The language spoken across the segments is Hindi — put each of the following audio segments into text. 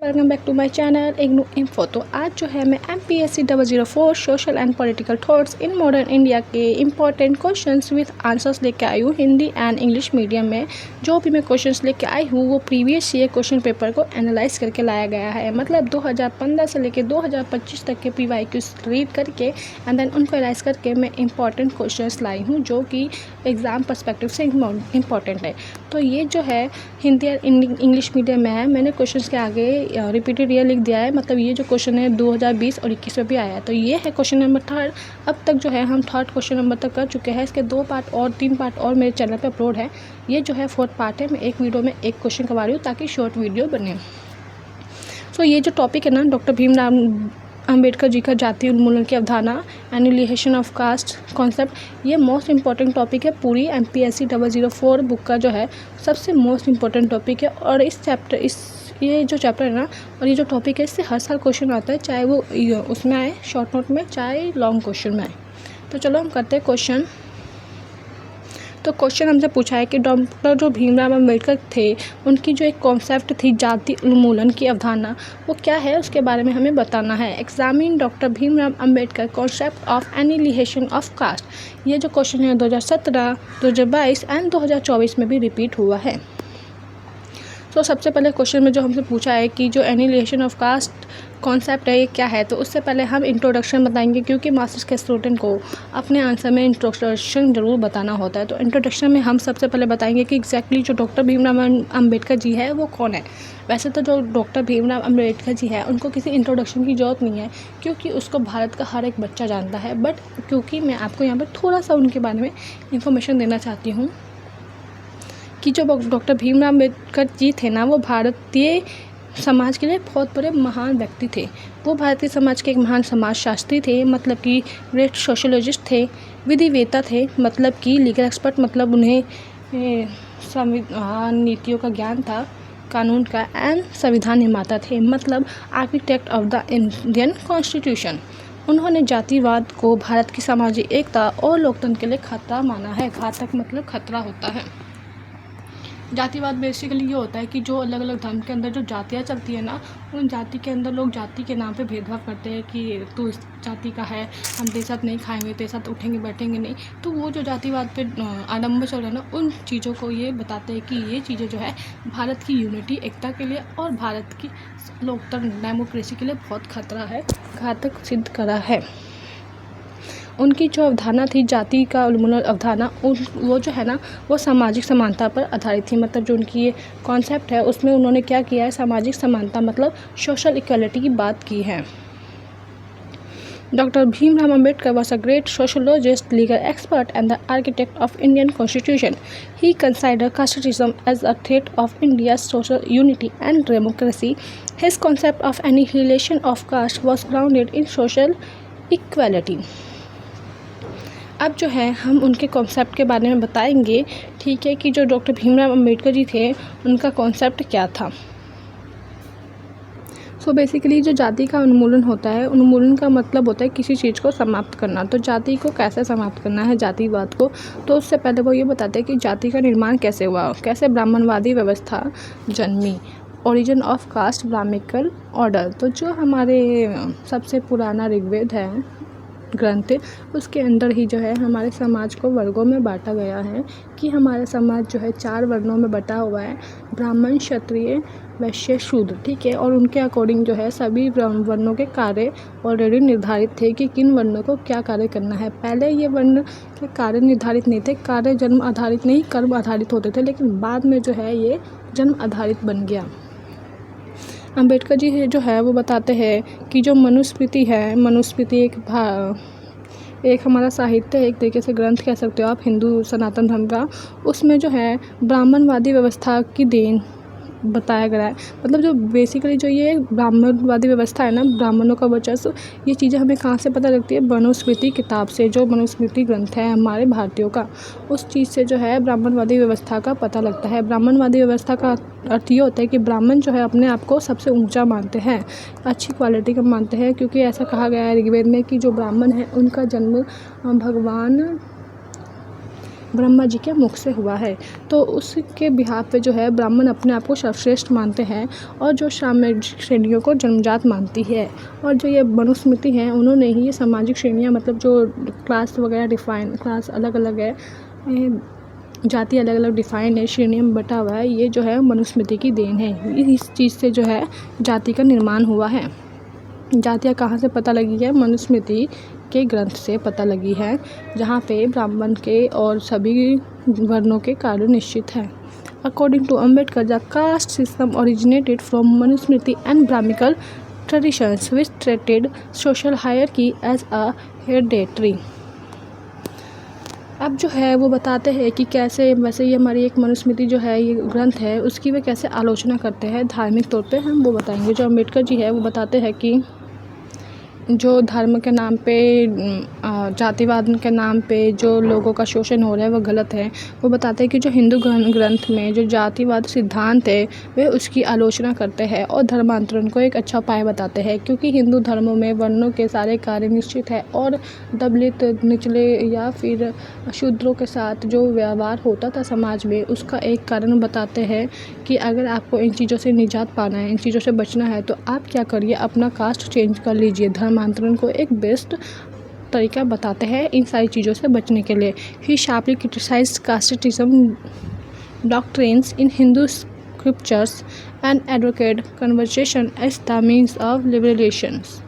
Welcome back to my channel IGNOU info. तो आज जो है मैं MPSC 004 social and political thoughts in modern India के इम्पॉर्टेंट क्वेश्चंस विद आंसर्स लेके आई हूँ हिंदी एंड इंग्लिश मीडियम में। जो भी मैं क्वेश्चंस लेके आई हूँ वो प्रीवियस ईयर क्वेश्चन पेपर को एनालाइज करके लाया गया है। मतलब 2015 से लेके 2025 तक के PYQs रीड करके एंड देन उनको एनालाइज करके मैं इंपॉर्टेंट क्वेश्चंस लाई हूँ जो कि एग्ज़ाम पर्सपेक्टिव से इम्पॉर्टेंट है। तो ये जो है हिंदी और इंग्लिश मीडियम में है। मैंने क्वेश्चंस के आगे रिपीटेड ईयर लिख दिया है। मतलब ये जो क्वेश्चन है 2020 और 21 में भी आया है। तो ये है क्वेश्चन नंबर 3। अब तक जो है हम 3rd क्वेश्चन नंबर तक कर चुके हैं। इसके 2 पार्ट और 3 पार्ट और मेरे चैनल पे अपलोड है। ये जो है 4th पार्ट है। मैं एक वीडियो में एक क्वेश्चन करवा रही हूँ ताकि शॉर्ट वीडियो बने। सो ये जो टॉपिक है ना, डॉक्टर भीमराव अम्बेडकर जी का जाति उन्मूलन की अवधारणा, एनिहिलेशन ऑफ कास्ट कॉन्सेप्ट, ये मोस्ट इंपॉर्टेंट टॉपिक है। पूरी MPSC 004 बुक का जो है सबसे मोस्ट इंपॉर्टेंट टॉपिक है। और ये जो चैप्टर है ना और ये जो टॉपिक है इससे हर साल क्वेश्चन आता है, चाहे वो उसमें आए शॉर्ट नोट में, चाहे लॉन्ग क्वेश्चन में आए। तो चलो हम करते हैं क्वेश्चन। तो क्वेश्चन हमसे पूछा है कि डॉक्टर जो भीमराव अम्बेडकर थे उनकी जो एक कॉन्सेप्ट थी जाति उन्मूलन की अवधारणा, वो क्या है उसके बारे में हमें बताना है। Examine doctor Bhimrao Ambedkar concept of annihilation of caste. ये जो क्वेश्चन है 2017, 2022 एंड 2024 में भी रिपीट हुआ है। तो सबसे पहले क्वेश्चन में जो हमसे पूछा है कि जो एनिहिलेशन ऑफ कास्ट कॉन्सेप्ट है ये क्या है, तो उससे पहले हम इंट्रोडक्शन बताएंगे क्योंकि मास्टर्स के स्टूडेंट को अपने आंसर में इंट्रोडक्शन ज़रूर बताना होता है। तो इंट्रोडक्शन में हम सबसे पहले बताएंगे कि एग्जैक्टली जो डॉक्टर भीमराव अम्बेडकर जी है वो कौन है। वैसे तो जो डॉक्टर भीमराव अम्बेडकर जी है उनको किसी इंट्रोडक्शन की ज़रूरत नहीं है क्योंकि उसको भारत का हर एक बच्चा जानता है। बट क्योंकि मैं आपको यहाँ पर थोड़ा सा उनके बारे में इंफॉर्मेशन देना चाहती हूँ कि जो डॉक्टर भीमराव अम्बेडकर जी थे ना, वो भारतीय समाज के लिए बहुत बड़े महान व्यक्ति थे। वो भारतीय समाज के एक महान समाजशास्त्री थे, मतलब कि ग्रेट सोशोलॉजिस्ट थे, विधिवेत्ता थे, मतलब कि लीगल एक्सपर्ट, मतलब उन्हें संविधान नीतियों का ज्ञान था, कानून का, एंड संविधान निर्माता थे, मतलब architect of the Indian constitution. उन्होंने जातिवाद को भारत की सामाजिक एकता और लोकतंत्र के लिए खतरा माना है। घातक मतलब खतरा होता है। जातिवाद बेसिकली ये होता है कि जो अलग अलग धर्म के अंदर जो जातियाँ चलती है ना, उन जाति के अंदर लोग जाति के नाम पे भेदभाव करते हैं कि तू इस जाति का है, हम तेरे साथ नहीं खाएंगे, तेरे साथ उठेंगे बैठेंगे नहीं। तो वो जो जातिवाद पे आडम्बर चल रहा है ना, उन चीज़ों को ये बताते हैं कि ये चीज़ें जो है भारत की यूनिटी एकता के लिए और भारत की लोकतंत्र डेमोक्रेसी के लिए बहुत खतरा है, घातक सिद्ध करा है। उनकी जो अवधारणा थी जाति का उन्मूलन अवधारणा, वो जो है ना वो सामाजिक समानता पर आधारित थी। मतलब जो उनकी ये कॉन्सेप्ट है उसमें उन्होंने क्या किया है, सामाजिक समानता मतलब सोशल इक्वलिटी की बात की है। Doctor Bhimrao Ambedkar was a great sociologist, legal expert, and the architect of Indian Constitution. He considered casteism as a threat of India's social unity and democracy. His concept of annihilation of caste was grounded in social equality. अब जो है हम उनके कॉन्सेप्ट के बारे में बताएंगे, ठीक है, कि जो डॉक्टर भीमराव अम्बेडकर जी थे उनका कॉन्सेप्ट क्या था। सो बेसिकली जो जाति का उन्मूलन होता है, उन्मूलन का मतलब होता है किसी चीज़ को समाप्त करना। तो जाति को कैसे समाप्त करना है, जातिवाद को, तो उससे पहले वो ये बताते हैं कि जाति का निर्माण कैसे हुआ, कैसे ब्राह्मणवादी व्यवस्था जन्मी, ओरिजिन ऑफ कास्ट ब्राह्मिकल ऑर्डर। तो जो हमारे सबसे पुराना ऋग्वेद है ग्रंथ, उसके अंदर ही जो है हमारे समाज को वर्गों में बांटा गया है कि हमारा समाज जो है 4 वर्णों में बटा हुआ है, ब्राह्मण, क्षत्रिय, वैश्य, शूद्र, ठीक है। और उनके अकॉर्डिंग जो है सभी वर्णों के कार्य ऑलरेडी निर्धारित थे कि किन वर्णों को क्या कार्य करना है। पहले ये वर्ण के कार्य निर्धारित नहीं थे, कार्य जन्म आधारित नहीं कर्म आधारित होते थे, लेकिन बाद में जो है ये जन्म आधारित बन गया। अम्बेडकर जी जो है वो बताते हैं कि जो मनुस्मृति है, मनुस्मृति एक हमारा साहित्य है, एक तरीके से ग्रंथ कह सकते हो आप हिंदू सनातन धर्म का, उसमें जो है ब्राह्मणवादी व्यवस्था की देन बताया गया है। मतलब जो बेसिकली जो ये ब्राह्मणवादी व्यवस्था है ना, ब्राह्मणों का वर्चस्व, ये चीज़ें हमें कहाँ से पता लगती है, मनुस्मृति किताब से, जो मनुस्मृति ग्रंथ है हमारे भारतीयों का, उस चीज़ से जो है ब्राह्मणवादी व्यवस्था का पता लगता है। ब्राह्मणवादी व्यवस्था का अर्थ ये होता है कि ब्राह्मण जो है अपने आप को सबसे ऊंचा मानते हैं, अच्छी क्वालिटी का मानते हैं, क्योंकि ऐसा कहा गया है ऋग्वेद में कि जो ब्राह्मण है उनका जन्म भगवान ब्रह्मा जी के मुख से हुआ है। तो उसके बिहाफ पे जो है ब्राह्मण अपने आप को सर्वश्रेष्ठ मानते हैं और जो सामाजिक श्रेणियों को जन्मजात मानती है। और जो ये मनुस्मृति हैं उन्होंने ही ये सामाजिक श्रेणियाँ मतलब जो क्लास वगैरह डिफाइन, क्लास अलग अलग है, जाति अलग अलग डिफाइन है, श्रेणियों में बटा हुआ है, ये जो है मनुस्मृति की देन है। इस चीज़ से जो है जाति का निर्माण हुआ है। जातियाँ कहाँ से पता लगी है? मनुस्मृति के ग्रंथ से पता लगी है, जहाँ पे ब्राह्मण के और सभी वर्णों के कार्य निश्चित हैं। According to Ambedkar, the caste system originated from Manusmriti and brahmical traditions which treated social hierarchy as a hereditary। अब जो है वो बताते हैं कि कैसे, वैसे ये हमारी एक मनुस्मृति जो है ये ग्रंथ है उसकी वे कैसे आलोचना करते हैं धार्मिक तौर पे, हम वो बताएंगे। जो अम्बेडकर जी है वो बताते हैं कि जो धर्म के नाम पे, जातिवाद के नाम पे जो लोगों का शोषण हो रहा है वो गलत है। वो बताते हैं कि जो हिंदू ग्रंथ में जो जातिवाद सिद्धांत है वे उसकी आलोचना करते हैं और धर्मांतरण को एक अच्छा उपाय बताते हैं, क्योंकि हिंदू धर्मों में वर्णों के सारे कार्य निश्चित है और दलित, निचले या फिर शूद्रों के साथ जो व्यवहार होता था समाज में उसका एक कारण बताते हैं कि अगर आपको इन चीज़ों से निजात पाना है, इन चीज़ों से बचना है तो आप क्या करिए, अपना कास्ट चेंज कर लीजिए। धर्मांतरण को एक बेस्ट तरीका बताते हैं इन सारी चीज़ों से बचने के लिए। He sharply criticized casteism doctrines in Hindu scriptures and advocate conversation as the means of liberations.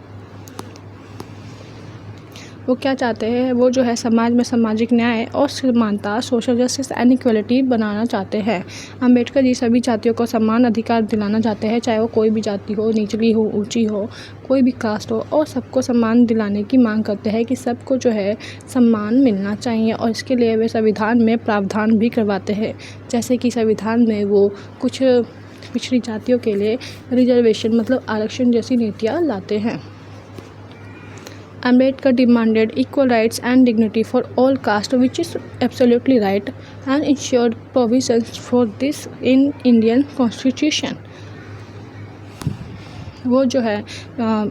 वो क्या चाहते हैं? वो जो है समाज में सामाजिक न्याय और समानता, सोशल जस्टिस एंड इक्वलिटी बनाना चाहते हैं। अम्बेडकर जी सभी जातियों को समान अधिकार दिलाना चाहते हैं, चाहे वो कोई भी जाति हो, निचली हो, ऊंची हो, कोई भी कास्ट हो, और सबको सम्मान दिलाने की मांग करते हैं कि सबको जो है सम्मान मिलना चाहिए। और इसके लिए वे संविधान में प्रावधान भी करवाते हैं, जैसे कि संविधान में वो कुछ पिछड़ी जातियों के लिए रिजर्वेशन मतलब आरक्षण जैसी नीतियाँ लाते हैं। Ambedkar demanded equal rights and dignity for all castes, which is absolutely right, and ensured provisions for this in Indian Constitution। वो जो है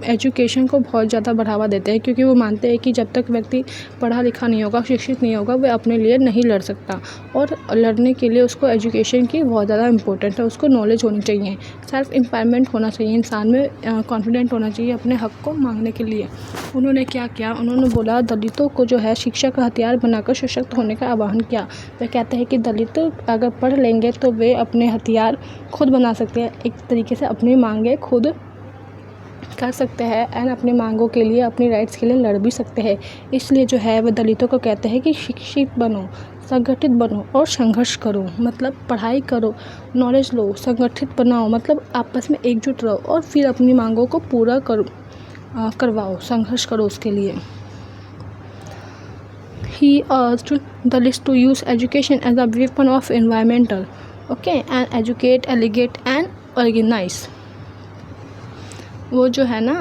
एजुकेशन को बहुत ज़्यादा बढ़ावा देते हैं, क्योंकि वो मानते हैं कि जब तक व्यक्ति पढ़ा लिखा नहीं होगा, शिक्षित नहीं होगा, वह अपने लिए नहीं लड़ सकता। और लड़ने के लिए उसको एजुकेशन की बहुत ज़्यादा इम्पोर्टेंट है, उसको नॉलेज होनी चाहिए, सेल्फ एम्पावरमेंट होना चाहिए, इंसान में कॉन्फिडेंट होना चाहिए अपने हक को मांगने के लिए। उन्होंने क्या किया? उन्होंने बोला दलितों को जो है शिक्षा का हथियार बनाकर सशक्त होने का आह्वान किया। वे कहते हैं कि दलित अगर पढ़ लेंगे तो वे अपने हथियार खुद बना सकते हैं, एक तरीके से अपनी मांगें खुद कर सकते हैं एंड अपनी मांगों के लिए, अपनी राइट्स के लिए लड़ भी सकते हैं। इसलिए जो है वह दलितों को कहते हैं कि शिक्षित बनो, संगठित बनो और संघर्ष करो, मतलब पढ़ाई करो, नॉलेज लो, संगठित बनाओ, मतलब आपस में एकजुट रहो और फिर अपनी मांगों को पूरा करवाओ, संघर्ष करो उसके लिए। He urged dalites to use education as a weapon of environmental, and educate, educate and organize। वो जो है ना,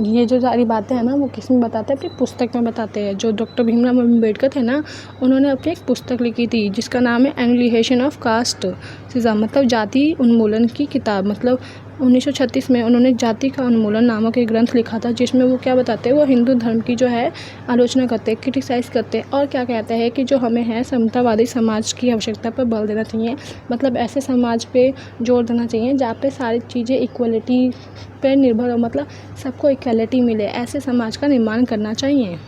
ये जो सारी बातें हैं ना वो किस में बताते हैं? अपनी पुस्तक में बताते हैं। जो डॉक्टर भीमराव अम्बेडकर थे ना, उन्होंने अपनी एक पुस्तक लिखी थी जिसका नाम है एनुलिहेशन ऑफ कास्ट सिस्टम, मतलब जाति उन्मूलन की किताब। मतलब 1936 में उन्होंने जाति का उन्मूलन नामक एक ग्रंथ लिखा था, जिसमें वो क्या बताते हैं? वो हिंदू धर्म की जो है आलोचना करते हैं, क्रिटिसाइज़ करते हैं और क्या कहते हैं कि जो हमें है समतावादी समाज की आवश्यकता पर बल देना चाहिए। मतलब ऐसे समाज पे जोर देना चाहिए जहाँ पे सारी चीज़ें इक्वलिटी पे निर्भर हो, मतलब सबको इक्वलिटी मिले, ऐसे समाज का निर्माण करना चाहिए।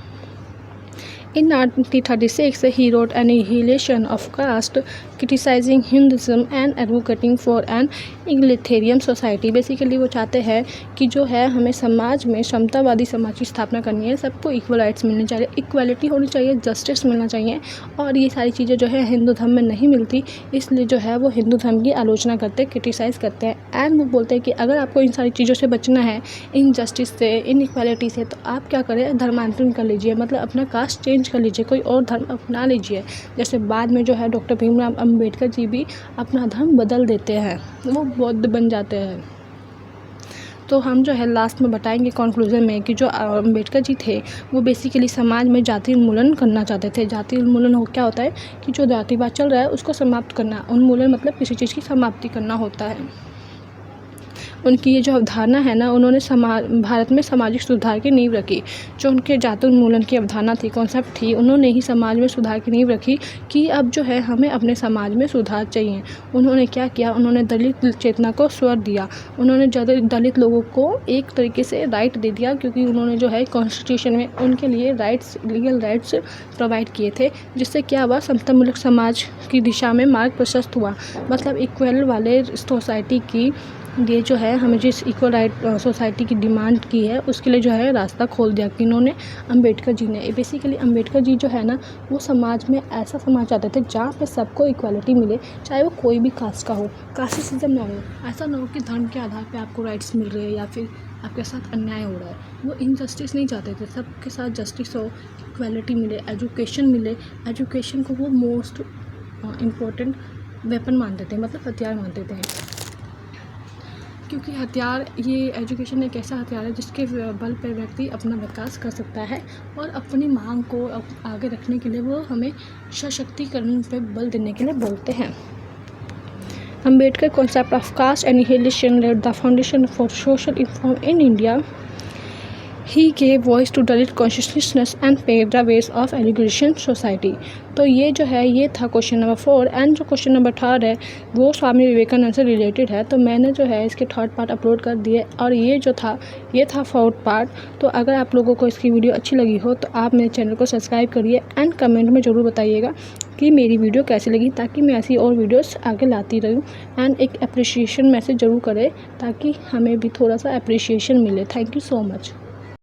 In 1936, he wrote Annihilation of Caste, criticizing Hinduism and advocating for an egalitarian society। Basically वो चाहते हैं कि जो है हमें समाज में समतावादी समाज की स्थापना करनी है, सबको इक्वल राइट्स मिलने चाहिए, इक्वलिटी होनी चाहिए, जस्टिस मिलना चाहिए, और ये सारी चीज़ें जो है हिंदू धर्म में नहीं मिलती। इसलिए जो है वो हिंदू धर्म की आलोचना करते हैं, क्रिटिसाइज़ करते हैं एंड वो बोलते हैं कि अगर आपको इन सारी चीज़ों से बचना है, इन जस्टिस से, इन इक्वलिटी से, तो आप क्या करें? धर्मांतरण कर लीजिए, मतलब अपना कास्ट चेंज कर लीजिए, कोई और धर्म अपना लीजिए। जैसे बाद में जो है डॉक्टर भीमराव अम्बेडकर जी भी अपना धर्म बदल देते हैं, वो बौद्ध बन जाते हैं। तो हम जो है लास्ट में बताएंगे कंक्लूजन में कि जो अम्बेडकर जी थे वो बेसिकली समाज में जाति उन्मूलन करना चाहते थे। जाति उन्मूलन हो क्या होता है कि जो जातिवाद चल रहा है उसको समाप्त करना। उन्मूलन मतलब किसी चीज़ की समाप्ति करना होता है। उनकी ये जो अवधारणा है ना, उन्होंने भारत में सामाजिक सुधार की नींव रखी। जो उनके जाति उन्मूलन की अवधारणा थी, कॉन्सेप्ट थी, उन्होंने ही समाज में सुधार की नींव रखी कि अब जो है हमें अपने समाज में सुधार चाहिए। उन्होंने क्या किया, उन्होंने दलित चेतना को स्वर दिया। उन्होंने दलित लोगों को एक तरीके से राइट दे दिया, क्योंकि उन्होंने जो है कॉन्स्टिट्यूशन में उनके लिए राइट्स, लीगल राइट्स प्रोवाइड किए थे, जिससे क्या हुआ, समतामूलक समाज की दिशा में मार्ग प्रशस्त हुआ। मतलब इक्वल वाले सोसाइटी की ये जो है, हमें जिस इक्वल राइट सोसाइटी की डिमांड की है, उसके लिए जो है रास्ता खोल दिया कि इन्होंने, अम्बेडकर जी ने। बेसिकली अम्बेडकर जी जो है ना, वो समाज में ऐसा समाज चाहते थे जहाँ पे सबको इक्वालिटी मिले, चाहे वो कोई भी कास्ट का हो, कास्टिज्म ना हो। ऐसा ना हो कि धर्म के आधार पे आपको राइट्स मिल रहे हैं या फिर आपके साथ अन्याय हो रहा है। वो इनजस्टिस नहीं चाहते थे, सबके साथ जस्टिस हो, इक्वालिटी मिले, एजुकेशन मिले। एजुकेशन को वो मोस्ट इम्पोर्टेंट वेपन मानते थे, मतलब हथियार मानते थे, क्योंकि हथियार, ये एजुकेशन एक ऐसा हथियार है जिसके बल पर व्यक्ति अपना विकास कर सकता है और अपनी मांग को आगे रखने के लिए वो हमें सशक्तिकरण पर बल देने के लिए बोलते हैं। Ambedkar concept of caste annihilation laid the foundation for social reform in India. He gave voice to Dalit consciousness and paved the ways of egalitarian society. तो ये जो है, ये था क्वेश्चन नंबर 4। एंड जो क्वेश्चन नंबर 3 है वो स्वामी विवेकानंद से रिलेटेड है। तो मैंने जो है इसके 3rd पार्ट अपलोड कर दिए और ये जो था, ये था 4th पार्ट। तो अगर आप लोगों को इसकी वीडियो अच्छी लगी हो तो आप मेरे चैनल को सब्सक्राइब करिए एंड कमेंट में ज़रूर बताइएगा कि मेरी वीडियो कैसी लगी, ताकि मैं ऐसी और वीडियोस आगे लाती रहूँ। एंड एक अप्रिशिएशन मैसेज ज़रूर करें ताकि हमें भी थोड़ा सा अप्रिशिएशन मिले। Thank you so much.